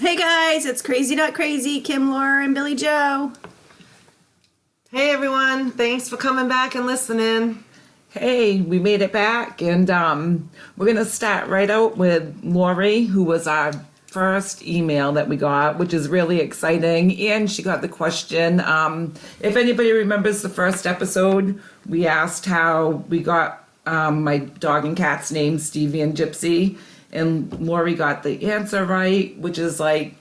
Hey guys, it's Crazy Not Crazy, Kim, Laura, and Billy Joe. Hey everyone, thanks for coming back and listening. Hey, we made it back, and we're going to start right out with Lori, who was our first email that we got, which is really exciting, and she got the question. If anybody remembers the first episode, we asked how we got my dog and cat's names, Stevie and Gypsy, and Lori got the answer right, which is like,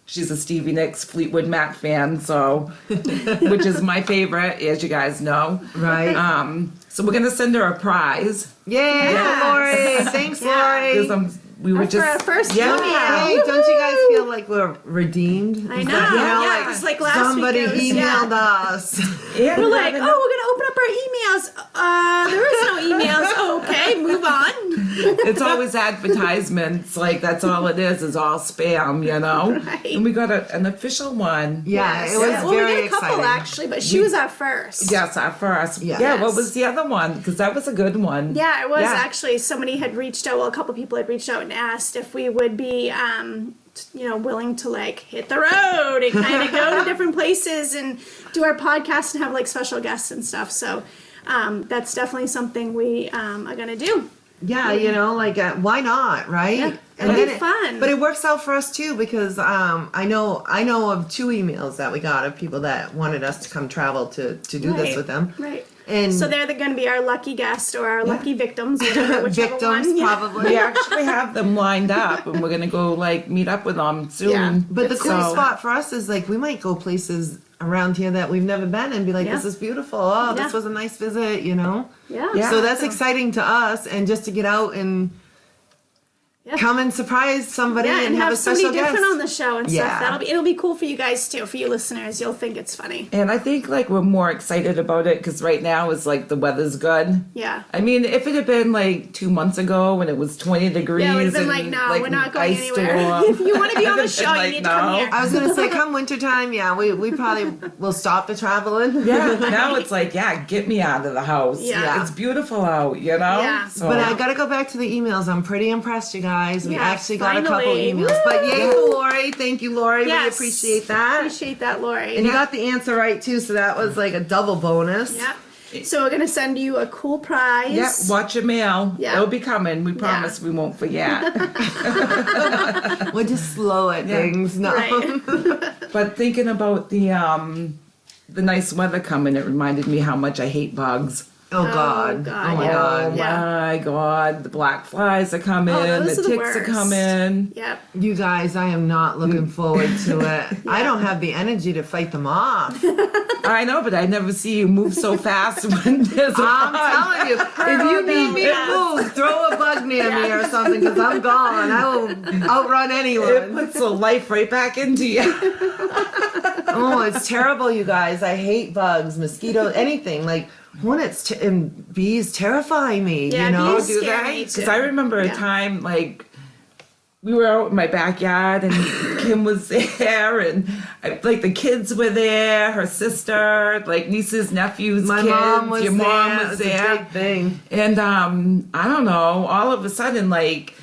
she's a Stevie Nicks Fleetwood Mac fan, so, which is my favorite, as you guys know. Right. So we're gonna send her a prize. Yay, Lori. Thanks, Lori. Because we were For our just first yeah. email. Hey, don't you guys feel like we're redeemed? I know. Like, It's like last somebody week. emailed us. Yeah, We're like, oh, we're going to open up our emails. There is no emails. Okay, move on. it's always advertisements. Like that's all it is all spam, you know. Right. And we got an official one. Yeah, it was Well, very we did a couple exciting. actually, but she was our first. Yes, our first. Yes. Yeah. What was the other one? Because that was a good one. Yeah, it was Yeah. actually. Somebody had reached out. Well, a couple people had reached out and asked if we would be, willing to like hit the road and kind of go to different places and do our podcast and have like special guests and stuff. So that's definitely something we are gonna do. Yeah, you know, like why not, right? Yeah, it'll be fun. But it works out for us too because I know of 2 emails that we got of people that wanted us to come travel to do Right. this with them. Right. And So they're going to be our lucky guest or our lucky victims, whichever victims one. Yeah. probably. We actually have them lined up, and we're gonna go like meet up with them soon. Yeah. But the cool So- spot for us is like we might go places around here that we've never been and be like, Yeah. this is beautiful. Oh, Yeah. this was a nice visit, you know? Yeah. Yeah. So that's exciting to us and just to get out and Yeah. come and surprise somebody Yeah, and have a special somebody guest. different on the show and Yeah. stuff. It'll be cool for you guys too, for you listeners. You'll think it's funny. And I think like we're more excited about it because right now is like the weather's good. Yeah. I mean, if it had been like 2 months ago when it was 20 degrees, Yeah, we'd have been and, like, no, like, we're not going ice anywhere. storm, If you want to be on the I'd show, been you like, need to come no. here. I was gonna say, come wintertime, yeah, we probably will stop the traveling. Yeah, now it's like, yeah, get me out of the house. Yeah. It's beautiful out, you know? Yeah. So, But I gotta go back to the emails. I'm pretty impressed, you guys. We Yeah, actually got a couple finally. emails. Woo! But yay for Lori. Thank you, Lori. Yes. We appreciate that. Appreciate that, Lori. And you got the answer right too, so that was like a double bonus. Yeah. So we're gonna send you a cool prize. yeah, watch your mail. Yeah. It'll be coming. We promise we won't forget. We're just slow at Yeah. things. No. Right. But thinking about the nice weather coming, it reminded me how much I hate bugs. Oh God. God, Oh my yeah. God. Oh Yeah. my God, the black flies are coming, those the are the ticks are worst. coming. Yep. You guys, I am not looking forward to it. I don't have the energy to fight them off. I know, but I never see you move so fast when there's a I'm bug. telling you, if you need me to move, throw a bug near me or something, because I'm gone. I will outrun It anyone. puts the life right back into you. Oh, it's terrible, you guys. I hate bugs, mosquitoes, anything. Like hornets and bees terrify me. Yeah, you know? bees Do scare that? me Because too. I remember a Yeah. time like we were out in my backyard and Kim was there and like the kids were there, her sister, like nieces, nephews, My kids, mom was your there. mom It was a there. big thing. And I don't know, all of a sudden like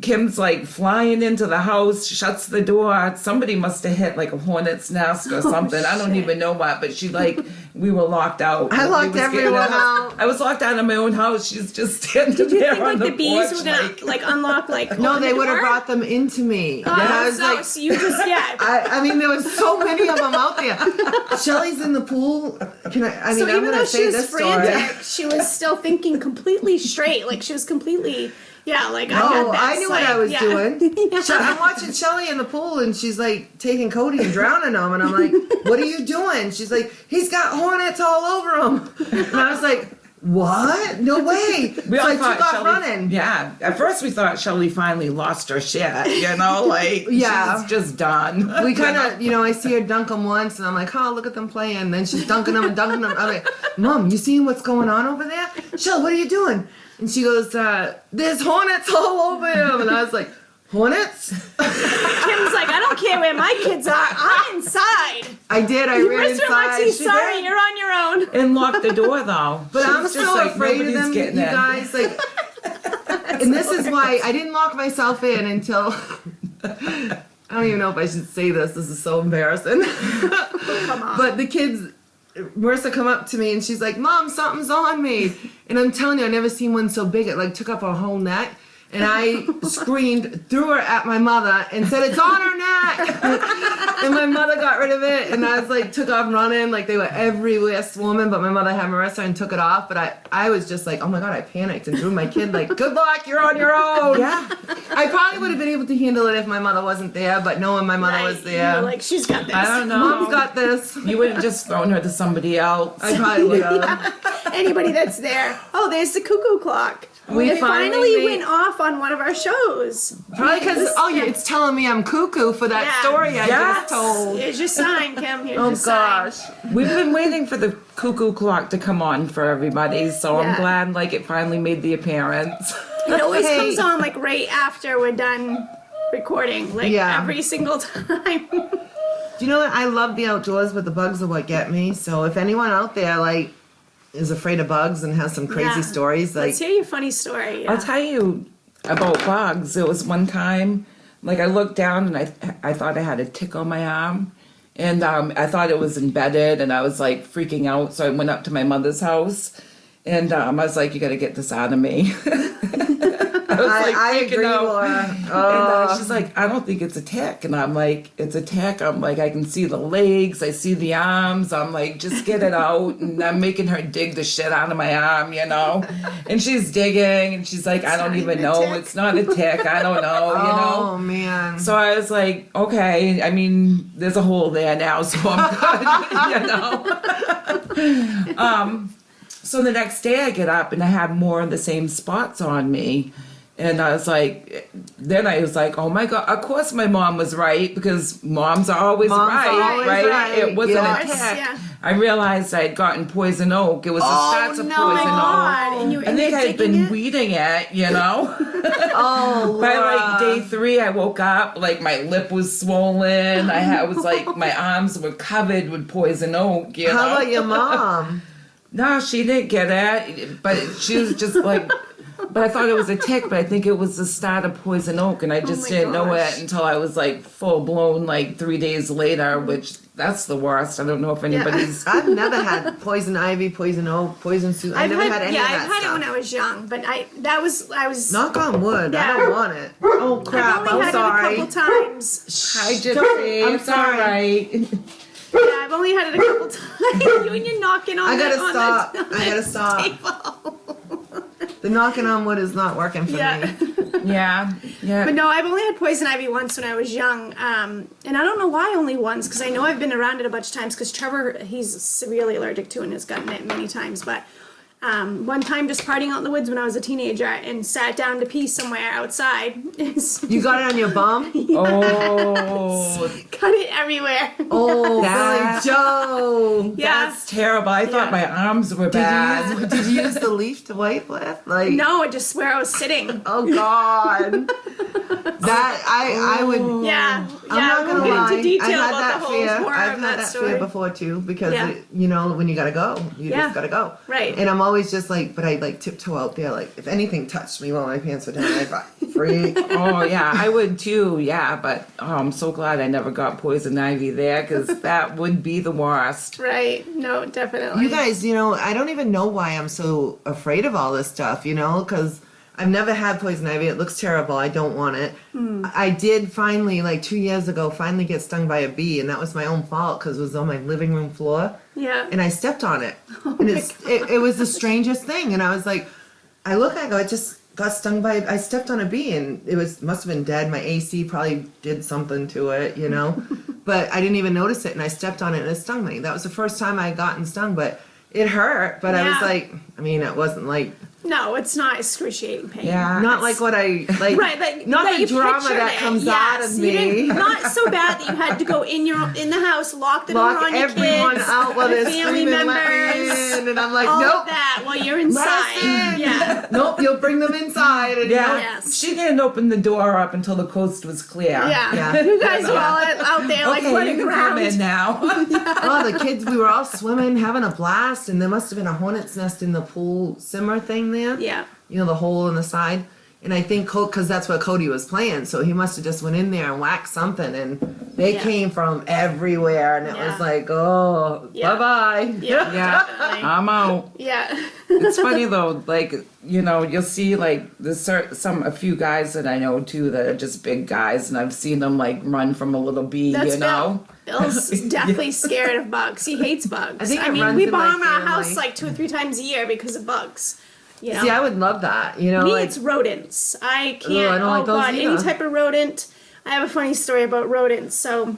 Kim's like flying into the house, shuts the door. Somebody must have hit like a hornet's nest or something. I don't shit. even know what, but she like, we were locked out. I We locked was getting everyone out. out. I was locked out of my own house. She's just standing Did you there think on like the bees porch, were gonna like unlock like No, open they the would have door? brought them into me. Oh, And I was no, like, so you just I mean, there was so many of them out there. Shelly's in the pool. Can I mean, so I'm even going though to she say was this frantic, story. she was still thinking completely straight. Like she was completely, like I Oh, got this. I knew what I was yeah. doing. Yeah. I'm watching Shelly in the pool, and she's like taking Cody and drowning him, and I'm like, "What are you doing?" She's like, "He's got hornets all over him," and I was like, "What? No way!" We so all I thought took off Shelley, running. Yeah, at first we thought Shelly finally lost her shit. You know, like Yeah. she's just done. We kind of, I see her dunk them once, and I'm like, "Oh, look at them playing." And then she's dunking them and dunking them. I'm like, "Mom, you seeing what's going on over there? Shell, what are you doing?" And she goes, "There's hornets all over him." And I was like, "Hornets?" Kim's like, I don't care where my kids are. I'm inside. I did. I ran Mr. inside. Lexi, She sorry, did. you're on your own. and locked the door though. But She's I'm just so like, afraid of nobody's them, you getting in. guys. Like, and this is why I didn't lock myself in until don't even know if I should say this. This is so embarrassing. Come on. But the kids, Marissa come up to me and she's like, Mom, something's on me. And I'm telling you, I've never seen one so big. It like took up her whole neck. And I screamed, threw her at my mother and said, it's on her neck. And my mother got rid of it. And I was like, took off running. Like they were everywhere swarming. But my mother had Marissa and took it off. But I was just like, oh my God, I panicked and threw my kid like, good luck, you're on your own. Yeah. I probably would have been able to handle it if my mother wasn't there. But knowing my mother was You there. were like, she's got this. I don't know. Mom's got this. You would have just thrown her to somebody else. I probably would have. Anybody that's there. Oh, there's the cuckoo clock. We It finally finally went off on one of our shows. Probably because, it's telling me I'm cuckoo for that Yeah. story I Yes. just told. Here's your sign, Kim. Here's Oh your sign. gosh. We've been waiting for the cuckoo clock to come on for everybody, so Yeah. I'm glad like it finally made the appearance. It always Hey. comes on like right after we're done recording, like Yeah. every single time. Do you know what? I love the outdoors, but the bugs are what get me. So if anyone out there like is afraid of bugs and has some crazy Yeah. stories, like Let's hear your funny story. Yeah. I'll tell you about bugs. There was one time, like I looked down and I thought I had a tick on my arm, and I thought it was embedded, and I was like freaking out. So I went up to my mother's house, and I was like, "You got to get this out of me." I was like I freaking agree, out. Laura. And she's like, I don't think it's a tick. And I'm like, it's a tick. I'm like, I can see the legs. I see the arms. I'm like, just get it out. And I'm making her dig the shit out of my arm, you know. And she's digging. And she's like, I don't not even even a know. tick. It's not a tick. I don't know, you know. Oh man. So I was like, okay. I mean, there's a hole there now, so I'm good, you know. So the next day I get up and I have more of the same spots on me. And I was like, oh my God, of course my mom was right, because moms are always Mom's right, always right, It wasn't yes. a tick. Yeah. I realized I had gotten poison oak. It was the stats of no. Oh my poison oak. God. And you I and think you're I'd digging been it? weeding it, you know. Oh, By like Laura. day 3, I woke up like my lip was swollen. I was like my arms were covered with poison oak. You know. How about your mom? No, she didn't get it, but she was just like. But I thought it was a tick, but I think it was the start of poison oak, and I just my didn't know gosh. it until I was like full blown like 3 days later, which that's the worst. I don't know if anybody's. I've never had poison ivy, poison oak, poison soup. I never had any of that I've had stuff. it when I was young, but I was. Knock on wood. I Yeah. don't want it. Oh I've crap! only I'm had sorry. it a couple times. Hi, Gypsy. I'm It's sorry. all right. Yeah, I've only had it a couple times. You and you're knocking on I gotta the, stop. On the I gotta stop. table. The knocking on wood is not working for Yeah. me. Yeah, yeah. But no, I've only had poison ivy once when I was young, and I don't know why only once, because I know I've been around it a bunch of times. Because Trevor, he's severely allergic to and has gotten it many times. But one time, just partying out in the woods when I was a teenager, and sat down to pee somewhere outside, You got it on your bum? Oh, cut it everywhere. Oh, That- Billy Joe. Yeah. that's terrible. I thought Yeah. my arms were bad. Did you use the leaf to wipe with? Like, No, just where I was sitting. oh God. That I would. Yeah, I'm yeah. not I gonna won't lie. get into detail I've had about that the whole fear. horror I've of had that that story. fear before too, because Yeah. you know when you gotta go, you Yeah. just gotta go. Right. And I'm always just like, but I like tiptoe out there. Like if anything touched me while my pants were down, I'd be freak. Oh yeah, I would too. Yeah, but I'm so glad I never got poison ivy there, because that would be the worst. Right. No, definitely. You guys, you know, I don't even know why I'm so afraid of all this stuff, you know, because I've never had poison ivy. It looks terrible. I don't want it. I did finally, like 2 years ago, finally get stung by a bee, and that was my own fault because it was on my living room floor, Yeah. and I stepped on it. And it was the strangest thing, and I was like, I look, I go, I just got stung by, I stepped on a bee, and it must have been dead. My AC probably did something to it, you know, but I didn't even notice it, and I stepped on it, and it stung me. That was the first time I had gotten stung, but it hurt, but I was Yeah. like, I mean, it wasn't like, No, it's not excruciating pain. Yeah. not like what I, like, Right, like not that the you drama pictured that it. comes Yes, out of you me. didn't- not so bad that you had to go in the house, lock the door Lock on your everyone kids, out while your they're family screaming, let me members, in, and I'm like, all nope, of that while you're inside. Listen. Yeah. nope, you'll bring them inside, and Yeah, Yes. she didn't open the door up until the coast was clear. Yeah. Yeah. You guys are all out there like Okay, you running can come in around. now. oh, the kids, we were all swimming, having a blast, and there must have been a hornet's nest in the pool simmer thing there. Yeah. You know, the hole in the side. And I think because that's what Cody was playing, so he must have just went in there and whacked something, and they Yeah. came from everywhere, and it Yeah. was like, oh, Yeah. bye-bye. Yeah. Yeah, Definitely. I'm out. Yeah. It's funny though, like, you know, you'll see like a few guys that I know too that are just big guys, and I've seen them like run from a little bee, That's you know. Bill. Bill's definitely scared of bugs. He hates bugs. I think it mean, runs we in my bomb our family. house like 2 or 3 times a year because of bugs. You know? See, I would love that, you know, Me, like, it's rodents. I can't. Ooh, I don't like those God, any either. type of rodent. I have a funny story about rodents. So,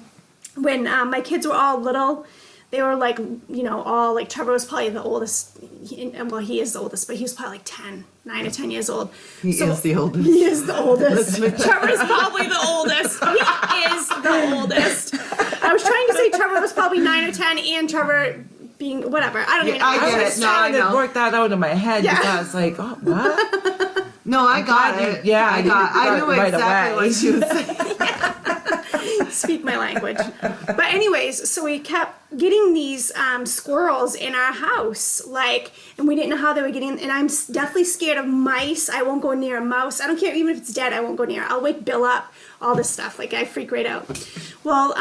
when my kids were all little, they were like, you know, all like Trevor was probably the oldest. Well, he is the oldest, but he was probably like 9 or 10 years old. he is the oldest. He is the oldest. Trevor's probably the oldest. He is the oldest. I was trying to say Trevor was probably 9 or 10, and Trevor being whatever. I don't even know. I get I it. was No, trying I to know. work that out in my head Yeah. because like, oh, what? No, I got glad you- it. yeah, I you got. I got knew it right exactly away. what she was saying. Speak my language. But anyways, so we kept getting these squirrels in our house, like, and we didn't know how they were getting. And I'm definitely scared of mice. I won't go near a mouse. I don't care, even if it's dead. I won't go near it. I'll wake Bill up. All this stuff, like I freak right out. Well,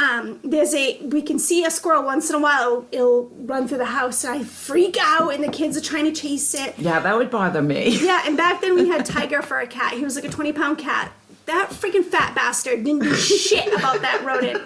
we can see a squirrel once in a while. It'll run through the house, and I freak out, and the kids are trying to chase it. Yeah, that would bother me. Yeah, and back then we had Tiger for a cat. He was like a 20-pound cat. That freaking fat bastard didn't do shit about that rodent.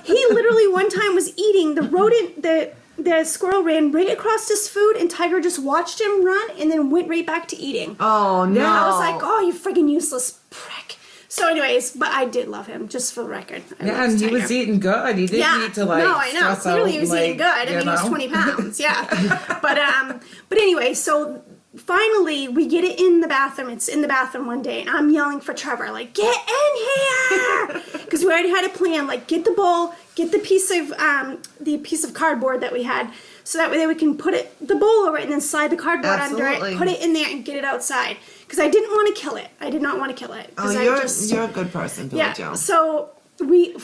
He literally one time was eating the rodent. The squirrel ran right across his food, and Tiger just watched him run and then went right back to eating. Oh no! I was like, oh, you freaking useless prick. So, anyways, but I did love him, just for the record. I Yeah, loved and he Tiger. was eating good. He didn't need to like no, I know. stress Clearly, out, he was like, eating good. I you mean, he was know? 20 pounds. Yeah, but anyway, so finally we get it in the bathroom. It's in the bathroom one day, and I'm yelling for Trevor, like, get in here, because we already had a plan. Like, get the bowl, get the piece of cardboard that we had, so that way we can put the bowl over it and then slide the cardboard under Absolutely. it, put it in there, and get it outside. Because I didn't want to kill it. I did not want to kill it. Oh, 'Cause you're a good person, Billy yeah. Joe. So me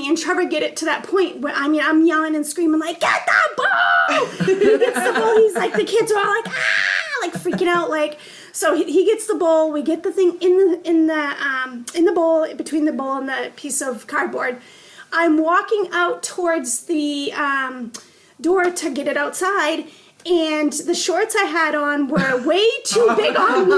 and Trevor get it to that point where I'm yelling and screaming like, "Get the ball!" He gets the ball. He's like, the kids are all like, "Ah!" like freaking out. Like, so he gets the bowl. We get the thing in the bowl, between the bowl and the piece of cardboard. I'm walking out towards the door to get it outside. And the shorts I had on were way too big on me.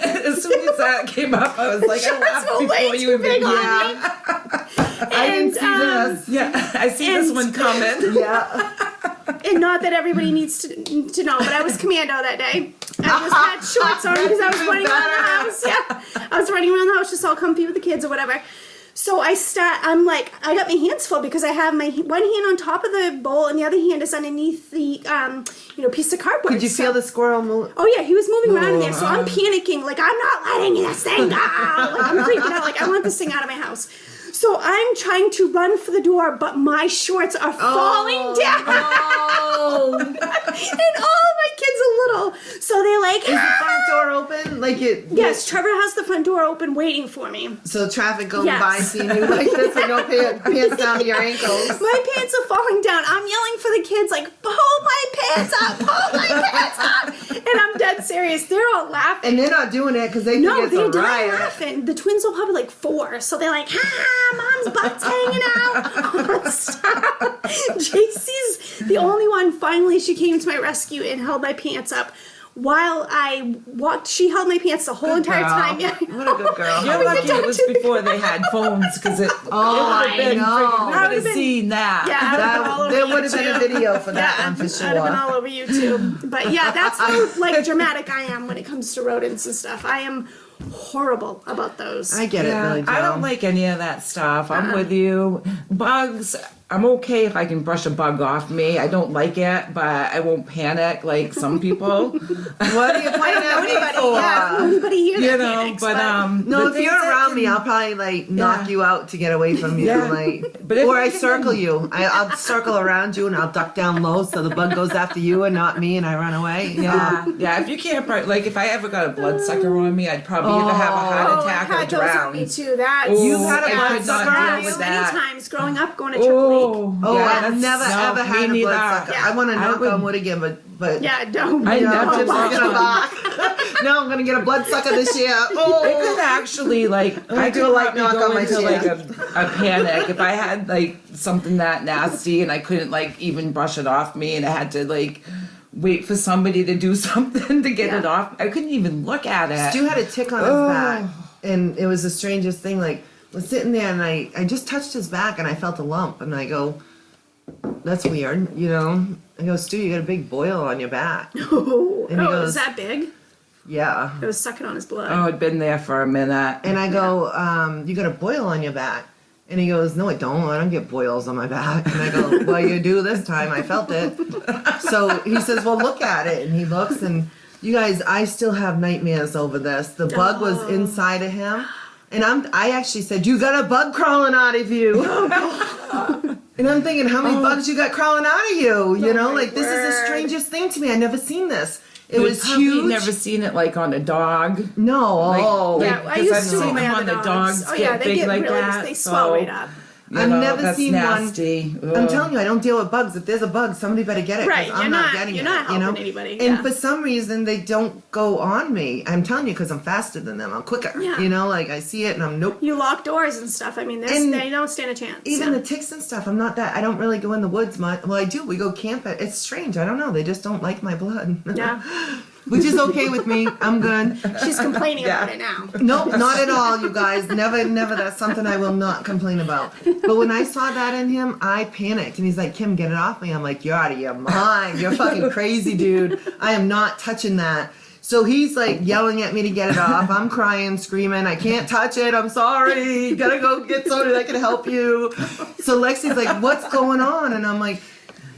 As soon as that came up, I was like, I Shorts laughed were way before too you even big on yeah. me. I didn't see And, this. Yeah, I see this And- one coming. Yeah. And not that everybody needs to know, but I was commando that day. I just had shorts on because I was running around the house. Yeah, I was running around the house just all comfy with the kids or whatever. So I'm like, I got my hands full because I have my one hand on top of the bowl and the other hand is underneath the piece of cardboard. Did you feel the squirrel move? Oh yeah, he was moving around in there, so I'm panicking, like I'm not letting this thing go. Like I'm freaking out, like I want this thing out of my house. So I'm trying to run for the door, but my shorts are falling down. Oh, And all of my kids are little. So they're like, is the front door open? Like it? yes, Trevor has the front door open waiting for me. So traffic going Yes. by, seeing you like this with no pants down to your ankles. My pants are falling down. I'm yelling for the kids, like, pull my pants up, pull my pants up. And I'm dead serious. They're all laughing. And they're not doing it because they think No, it's they're a dying riot. laughing. The twins were probably like 4, so they're like, mom's butt's hanging out. Stop. JC's the only one. Finally, she came to my rescue and held my pants up. While I walked, she held my pants the whole entire girl. time. Yeah. What a good girl. You're lucky it was before they had phones because it would have I been know. freaking, we That would would've have been- seen that. Yeah, I'd have been all over There would have been a YouTube. video for that Yeah, one for I'd have been sure. all over YouTube. But yeah, that's how like dramatic I am when it comes to rodents and stuff. I am horrible about those. I get it, Yeah, Billy Joe. I don't like any of that stuff. I'm with you. Bugs, I'm okay if I can brush a bug off me. I don't like it, but I won't panic like some people. What are you playing at me Anybody, for? yeah, anybody here You that know, panics, but No, the if things you're that around me, can- I'll probably like knock Yeah. you out to get away from you, Yeah. like, But if or you I can- circle you. I'll circle around you and I'll duck down low so the bug goes after you and not me, and I run away. Yeah, yeah. If you can't, like, if I ever got a bloodsucker on me, I'd probably either have a heart Oh, I've attack had or those on drown. me too. That's Ooh, You've had a I could bloodsucker not on deal you? with many that. times growing up going to Oh, Oh, Oh, yeah, I've that's- never no, ever had me a neither. bloodsucker. Yeah. I want to I knock would- on wood again, but Yeah, don't. I no, never I'm just want gonna one. knock. No, I'm gonna get a bloodsucker this year. It could Oh, actually I do a could light probably knock go on my into chair. like a panic if I had like something that nasty and I couldn't like even brush it off me and I had to like wait for somebody to do something to get it Yeah. off. I couldn't even look at it. Stu had a tick on his back, and it was the strangest thing. Like, I was sitting there, and I just touched his back, and I felt a lump, and I go, "That's weird," you know. I go, "Stu, you got a big boil on your back." Oh, And he goes- is that big? Yeah. It was sucking on his blood. Oh, it'd been there for a minute. And I go, "You got a boil on your back." And he goes, "No, I don't. I don't get boils on my back." And I go, "Well, you do this time. I felt it." So he says, "Well, look at it." And he looks, and you guys, I still have nightmares over this. The bug was inside of him. And I actually said, "You got a bug crawling out of you." And I'm thinking, how many bugs you got crawling out of you? You know, my like, this is the word. strangest thing to me. I never seen this. It You've was probably huge. never seen it like on a dog. No. Like- Yeah, I because used I've to seen when I them had on the the dogs. dogs Oh yeah, get they big get like really, that, they swell so- right up. You I've know, never that's seen nasty. one. I'm Ugh. telling you, I don't deal with bugs. If there's a bug, somebody better get it. 'cause Right, I'm you're not not- getting you're it. not you know? helping anybody, And yeah. for some reason, they don't go on me. I'm telling you, because I'm faster than them. I'm quicker. Yeah. You know, like I see it and I'm nope. You lock doors and stuff. I mean, And they don't stand a chance. Even yeah. the ticks and stuff, I'm not that. I don't really go in the woods much. Well, I do. We go camping. It's strange. I don't know. They just don't like my blood. Yeah. Which is okay with me. I'm good. She's complaining Yeah. about it now. Nope, not at all, you guys. Never, never. That's something I will not complain about. But when I saw that in him, I panicked. And he's like, "Kim, get it off me." I'm like, "You're out of your mind. You're fucking crazy, dude. I am not touching that." So he's like yelling at me to get it off. I'm crying, screaming, "I can't touch it. I'm sorry. You gotta go get somebody that can help you." So Lexi's like, "What's going on?" And I'm like,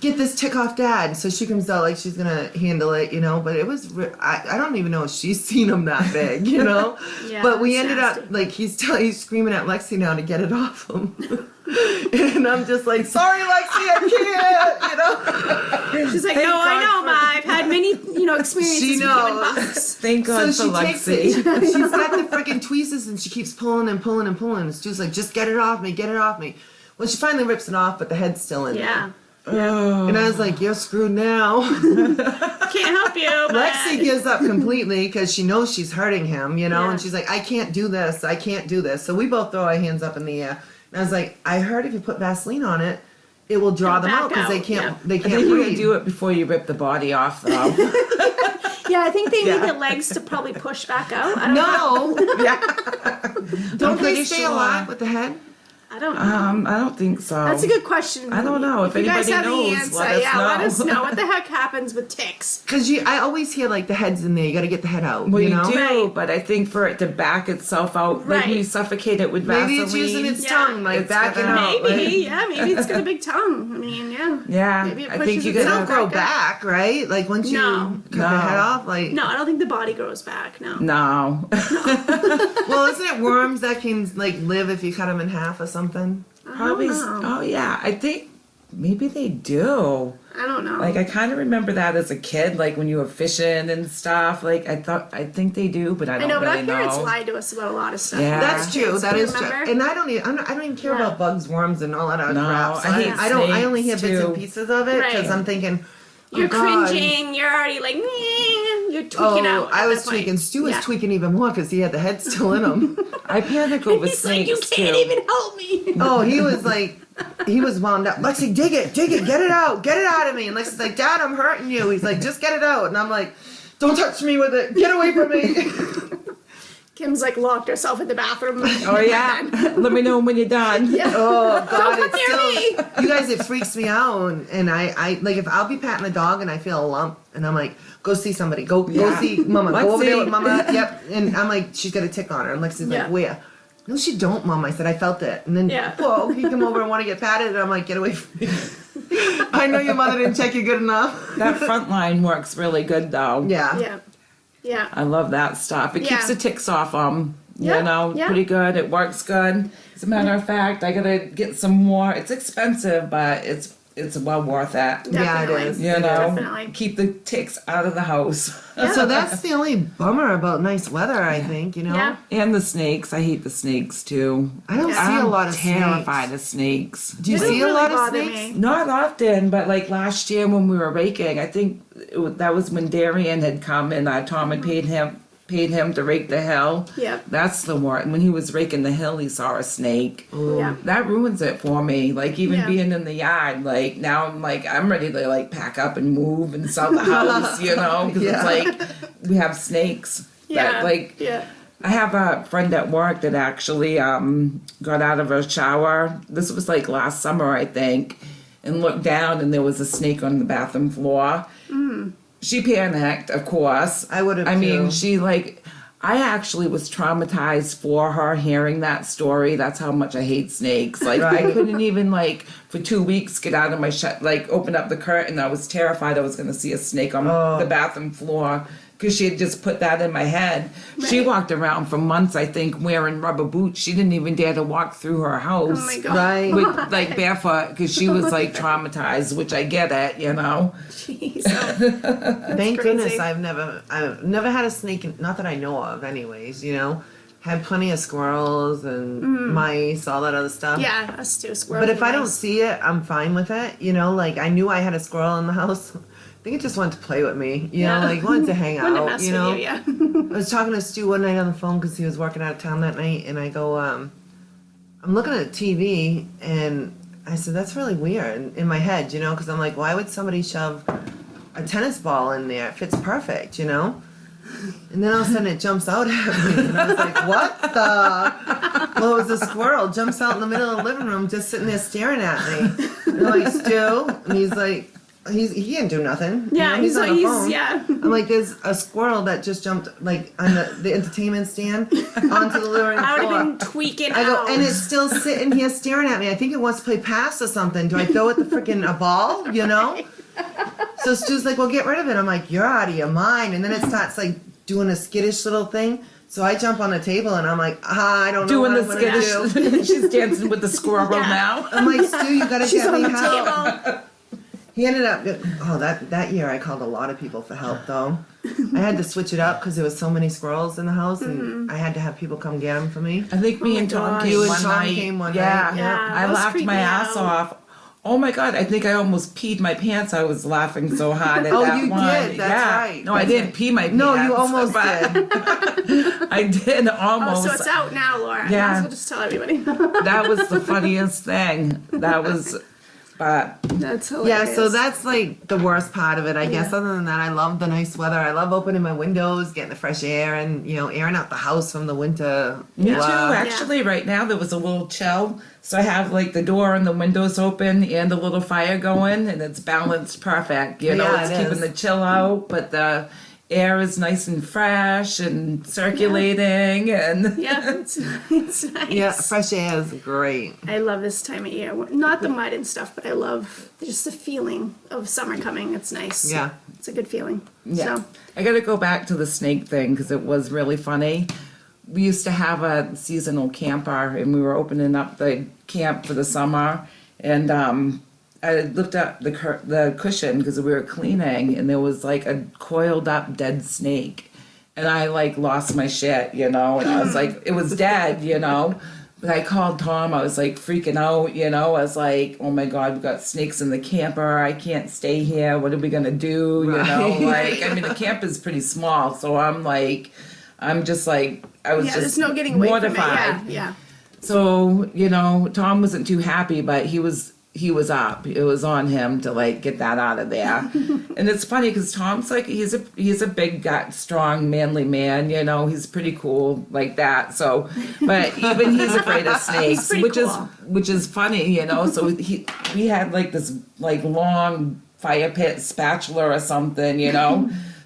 "Get this tick off, Dad." So she comes out like she's gonna handle it, you know. But it was, I don't even know if she's seen him that big, you know. Yeah, But we it's ended nasty. up like he's screaming at Lexi now to get it off him, and I'm just like, "Sorry, Lexi, I can't," you know. She's like, Thank "No, I God know, for- Ma. I've had many, experiences She with human knows. bugs." Thank God So for she takes Lexi. it. She's got the freaking tweezers and she keeps pulling and pulling and pulling. And Stu's like, "Just get it off me, get it off me." Well, she finally rips it off, but the head's still in Yeah. there. Oh. And I was like, "You're screwed now." Can't help you. But Lexi gives up completely because she knows she's hurting him, you know, Yeah. and she's like, "I can't do this. I can't do this." So we both throw our hands up in the air. And I was like, "I heard if you put Vaseline on it, it will draw them Back out because they out, can't yeah. they I can't think you would breathe." do it before you rip the body off, though. Yeah, I think they need Yeah. the legs to probably push back out. I don't know. No, yeah. don't I'm they pretty stay sure. alive with the head? I don't know. I don't think so. That's a good question. I don't know. If you guys anybody have knows, the answer, let us yeah, let know. us know. What the heck happens with ticks? Because I always hear like the head's in there. You got to get the head out. Well, you you know. do, Right. but I think for it to back itself out, like Right. you suffocate it with Vaseline. Maybe it's using its Yeah. tongue, like It's backing gonna- out. Maybe, like- yeah, maybe it's got a big tongue. I mean, yeah. Yeah, Maybe it I think pushes you its They gotta. don't grow Back up. back, right? Like once you No. cut the No. head off, like No, I don't think the body grows back. No. No. well, isn't it worms that can like live if you cut them in half or something? Probably. know. Oh yeah, I think maybe they do. I don't know. Like I kind of remember that as a kid, like when you were fishing and stuff. Like I think they do, but I I don't know, but really our parents know. lied to us about a lot of stuff. Yeah. That's true. That You is true. remember? And I don't even care Yeah. about bugs, worms, and all that other No, crap. So I hate I don't. I only hear snakes, bits and too. pieces of it because Right. I'm thinking, oh, You're God. cringing. You're already like, you're tweaking Oh, out. I at was that point. tweaking. Stu was Yeah. tweaking even more because he had the head still in him. I panic over He's like, snakes you can't too. even help me. Oh, he was like, he was wound up. "Lexi, dig it, get it out of me." And Lexi's like, "Dad, I'm hurting you." He's like, "Just get it out." And I'm like, "Don't touch me with it. Get away from me." Kim's like locked herself in the bathroom. Oh yeah, let me know when you're done. Yeah. Oh God, Don't it's come near still. You guys, it freaks me out, and I like if I'll be patting a dog and I feel a lump, and I'm like, "Go see somebody. Go Yeah. see Mama. Go over there with Lexi. Mama." Yep. And I'm like, "She's got a tick on her," and Lexi's Yeah. like, "Where?" "No, she don't, Mom." I said, "I felt it." And then, Yeah. whoa, he come over and want to get patted, and I'm like, "Get away from me." I know your mother didn't check you good enough. That front line works really good though. Yeah. Yeah. Yeah. I love that stuff. It keeps Yeah. the ticks off them. Yeah, You know, yeah. pretty good. It works good. As a matter of fact, I gotta get some more. It's expensive, but it's it's well worth it. Yeah, it Definitely. is. You know, Definitely. keep the ticks out of the house. So that's the only bummer about nice weather, I think, you know? Yeah. And the snakes. I hate the snakes too. I don't see I'm a lot of terrified snakes. of snakes. Do you They don't see a really lot of bother snakes? me. Not often, but like last year when we were raking, I think that was when Darian had come and Tom had paid him to rake the hill. Yep. That's the one. When he was raking the hill, he saw a snake. Yeah. That ruins it for me. Like even Yeah. being in the yard, like now I'm ready to like pack up and move and sell the house, you know, because Yeah. it's like we have snakes. Yeah. That, like yeah. I have a friend at work that actually got out of her shower. This was like last summer, I think, and looked down and there was a snake on the bathroom floor. She panicked, of course. I would have, I mean, too. she like. I actually was traumatized for her hearing that story. That's how much I hate snakes. Like I Right. couldn't even like for 2 weeks get out of my open up the curtain. I was terrified I was going to see a snake on the bathroom floor because she had just put that in my head. She Right. walked around for months, I think, wearing rubber boots. She didn't even dare to walk through her house. Oh my God. Right. With like barefoot because she was like traumatized, which I get it, you know. Jeez. Thank crazy. goodness I've never had a snake, not that I know of anyways, you know. Had plenty of squirrels and mice, all that other stuff. Yeah, us too. Squirrels. But if I don't mice. see it, I'm fine with it. You know, like I knew I had a squirrel in the house. I think it just wanted to play with me. You know, like wanted to hang Wouldn't it out. mess You know, with you, yeah. I was talking to Stu one night on the phone because he was working out of town that night, and I go, I'm looking at TV, and I said, that's really weird in my head, you know, because I'm like, why would somebody shove a tennis ball in there? It fits perfect, you know. And then all of a sudden it jumps out at me, and I was like, what the? Well, it was a squirrel, jumps out in the middle of the living room, just sitting there staring at me. And I'm like, Stu, and he's like, he didn't do nothing. You Yeah, know, he's on the phone. yeah. I'm like, there's a squirrel that just jumped like on the entertainment stand onto the living room I would floor. have been tweaking I go, out. and it's still sitting here staring at me. I think it wants to play pass or something. Do I throw it the freaking a ball? You know? So Stu's like, well, get rid of it. I'm like, you're out of your mind. And then it starts like doing a skittish little thing. So I jump on the table and I'm like, I don't know Doing what the I'm gonna do. skittish. She's dancing with the squirrel Yeah. now. I'm like, Stu, you gotta She's get on me the help. table. He ended up. That year I called a lot of people for help though. I had to switch it up because there was so many squirrels in the house, and I had to have people come get them for me. I think me my and Tom gosh. came You and one Tom night. came one yeah. night, yeah. I Those laughed creep my me ass out. off. Oh my God, I think I almost peed my pants. I was laughing so hard at Oh, that you one. did. That's yeah. right. No, I That's didn't right. pee my pants. No, you almost but did. I did Oh, almost. so it's out now, Laura. Yeah. Might as well just tell everybody. That was the funniest thing. That was, but That's Yeah, hilarious. so that's like the worst part of it, I guess. Yeah. Other than that, I love the nice weather. I love opening my windows, getting the fresh air, and airing out the house from the winter. me too. blah. Actually, right now there was a little chill, so I have like the door and the windows open and a little fire going, and it's balanced perfect. You know, Yeah, it's it keeping is. the chill out, but the air is nice and fresh and circulating, and Yeah, it's nice. Yeah, fresh air is great. I love this time of year. Not the mud and stuff, but I love just the feeling of summer coming. It's nice. Yeah. It's a good feeling. yeah. So, I got to go back to the snake thing because it was really funny. We used to have a seasonal camper, and we were opening up the camp for the summer, and I lifted up the cushion because we were cleaning, and there was like a coiled up dead snake, and I like lost my shit, and I was like, it was dead, But I called Tom. I was like freaking out, I was like, oh my God, we've got snakes in the camper. I can't stay here. What are we gonna do? Right. Like, I mean, the camp is pretty small, so I'm just like, I was yeah, just there's no getting away mortified. from it. Yeah, So, Tom wasn't too happy, but he was up. It was on him to like get that out of there. And it's funny because Tom's like he's a big, strong, manly man. He's pretty cool like that. So, but even he's afraid of snakes, pretty cool. which is funny. So we had like this like long fire pit spatula or something.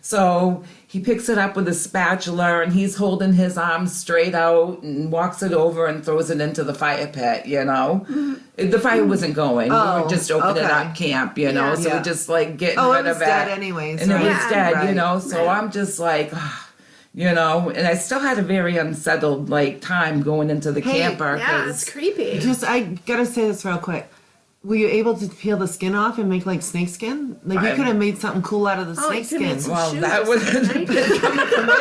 So he picks it up with a spatula and he's holding his arms straight out and walks it over and throws it into the fire pit, The fire wasn't going. We Oh, were just opening okay. up camp, So Yeah. we're just like getting Oh, rid it was of it. dead anyways, And right? it was Yeah. dead, Right. So Right. I'm just like, and I still had a very unsettled like time going into the Hey, camper. yeah, 'cause- it's creepy. Just, I gotta say this real quick. were you able to peel the skin off and make like snake skin? Like you could have made something cool out of the Oh, snake you could've made skin. some Well, shoes that or would something, have right? been coming from me.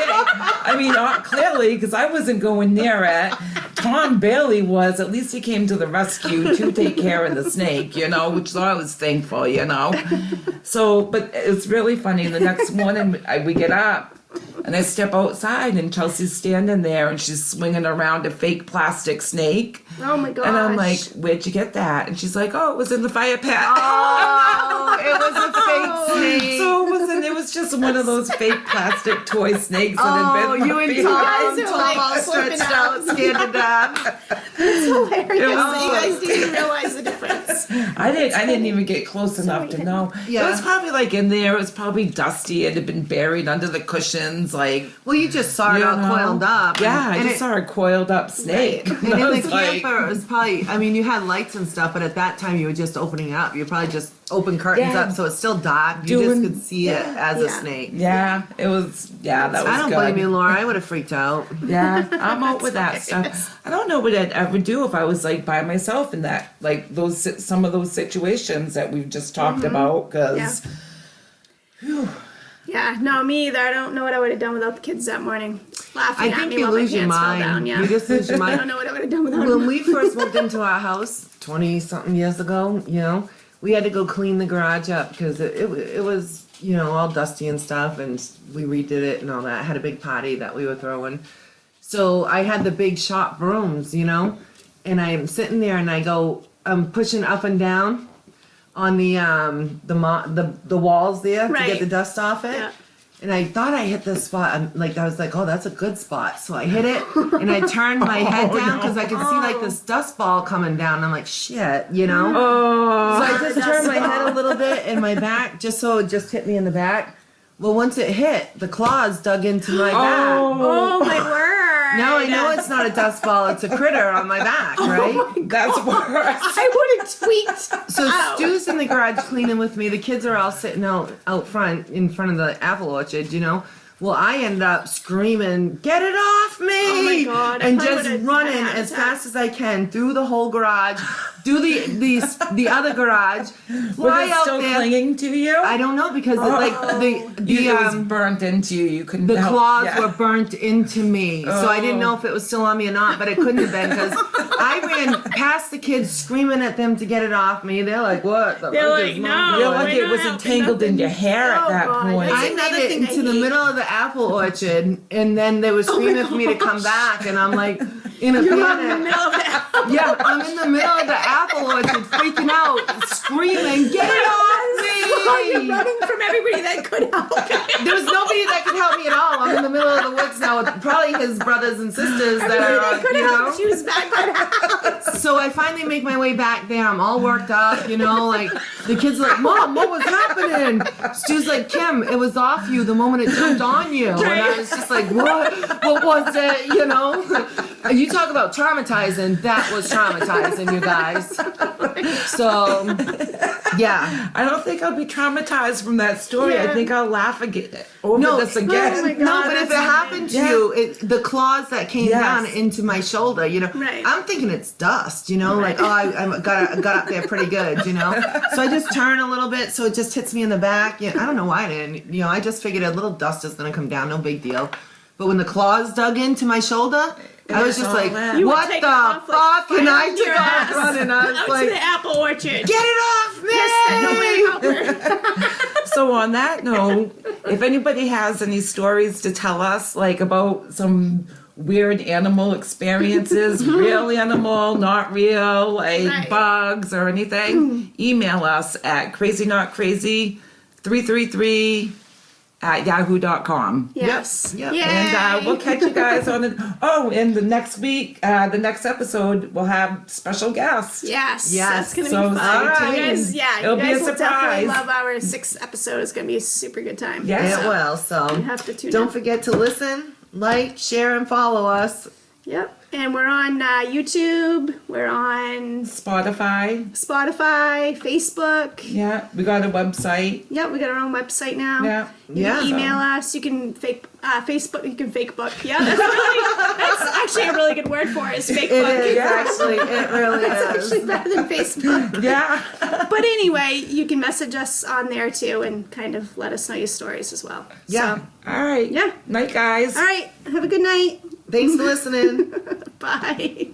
I mean, clearly, because I wasn't going near it. Tom Bailey was. At least he came to the rescue to take care of the snake, which I was thankful, So, but it's really funny. The next morning, we get up. And I step outside, and Chelsea's standing there, and she's swinging around a fake plastic snake. Oh my gosh. And I'm like, "Where'd you get that?" And she's like, "Oh, it was in the fire pit." Oh, it was a fake snake. So it was just one of those fake plastic toy snakes that had Oh, been you and behind. guys are, Tom like, all flipping stretched out. out, scared to death. hilarious. It was- You guys didn't realize the difference. I didn't even get close enough to know. Yeah. It was probably like in there. It was probably dusty. It had been buried under the cushions, like. Well, you just saw it you all know. coiled up. Yeah, I and just it, saw a coiled up snake. And I in was the like, camper, it was probably, I mean, you had lights and stuff, but at that time you were just opening it up. You probably just opened curtains Yeah. up, so it's still dark. You Doing- just could see it as a Yeah. snake. yeah, it was. Yeah, that was I don't good. blame you, Laura. I would have freaked out. Yeah, I'm out with that stuff. I don't know what I'd ever do if I was like by myself in that, like some of those situations that we've just talked about. Because Yeah, no, me either. I don't know what I would have done without the kids that morning. Laughing I at think me you while lose my your pants fell mind. down. Yeah. You just lose your I mind. don't know what I would have done without When them. we first moved into our house 20-something years ago, we had to go clean the garage up because it was, all dusty and stuff, and we redid it and all that. I had a big party that we were throwing. So I had the big shop brooms, and I'm sitting there and I'm pushing up and down on the walls there to Right. get the dust off it. Yeah. And I thought I hit this spot. I was like, oh, that's a good spot. So I hit it, and I turned my head down because I could see like this dust ball coming down. I'm like, shit, oh, So I just turned my head a little bit and my back, just so it just hit me in the back. Well, once it hit, the claws dug into my back. Oh my word. Now I know it's not a dust ball; it's a critter on my back, right? that's worse. I would have tweaked. So out. Stu's in the garage cleaning with me. The kids are all sitting out front in front of the apple orchard, Well, I ended up screaming, "Get it off me!" Oh my God, and I just would've running had a as attack. fast as I can through the whole garage, do the other garage, Were fly they out still there. clinging to you? I don't know because it was burnt into you. You couldn't. the help- claws yeah. were burnt into me, so I didn't know if it was still on me or not. But it couldn't have been because I ran past the kids screaming at them to get it off me. They're like, "What?" the They're fuck like, is "No, Mom You're doing?" like we're it not was helping entangled in nothing. your hair at Oh, that God. point. That's I another made it thing I into the hate. middle of the apple orchard, and then they were screaming for me to come back, and I'm like in a panic. Yeah, I'm in the middle of the apple orchard, freaking out, screaming, "Get it Oh, you're off me!" running from everybody that could help. There was nobody that could help me at all. I'm in the middle of the woods now with probably his brothers and sisters that Everybody are, that could help. She was back by the house. So I finally make my way back there. I'm all worked up, like the kids are like, "Mom, what was happening?" Stu's like, "Kim, it was off you the moment it jumped on you." And I was just like, "What? What was it?" You talk about traumatizing. That was traumatizing, you guys. So, yeah. I don't think I'll be traumatized from that story. Yeah. I think I'll laugh again over No, this again. oh my God. No, but if it that's happened to Yeah. you, the claws that came Yes. down into my shoulder, Right. I'm thinking it's dust, like, oh, I got up there pretty good, So I just turn a little bit so it just hits me in the back. I don't know why I didn't. I just figured a little dust is going to come down, no big deal. But when the claws dug into my shoulder, I was just all like, that. You would what take the off, like, fuck? And I fighting your took off ass running. I was out to like, the apple orchard. get it off me! Nobody help her. So on that note, if anybody has any stories to tell us, like about some weird animal experiences, real animal, not real, like Right. bugs or anything, email us at crazynotcrazy333@yahoo.com. Yes. Yep. Yay. And we'll catch you guys on in the next week, the next episode, we'll have special guests. Yes. Yes. That's gonna So be fun. stay You guys, tuned. yeah, It'll you be guys a will definitely surprise. love our 6th episode. It's gonna be a super good time. Yes. It will, so You have to tune don't in. forget to listen, like, share, and follow us. Yep. And we're on YouTube. We're on Spotify. Spotify, Facebook. Yeah, we got a website. Yep, we got our own website now. Yeah. You can email us. You can Facebook. You can fake book. Yeah, that's actually a really good word for it. Is fake It book. is actually. It really is. Actually better than Facebook. Yeah. But anyway, you can message us on there too, and kind of let us know your stories as well. Yeah. So, All right. Yeah. Night, guys. all right. Have a good night. Thanks for listening. Bye.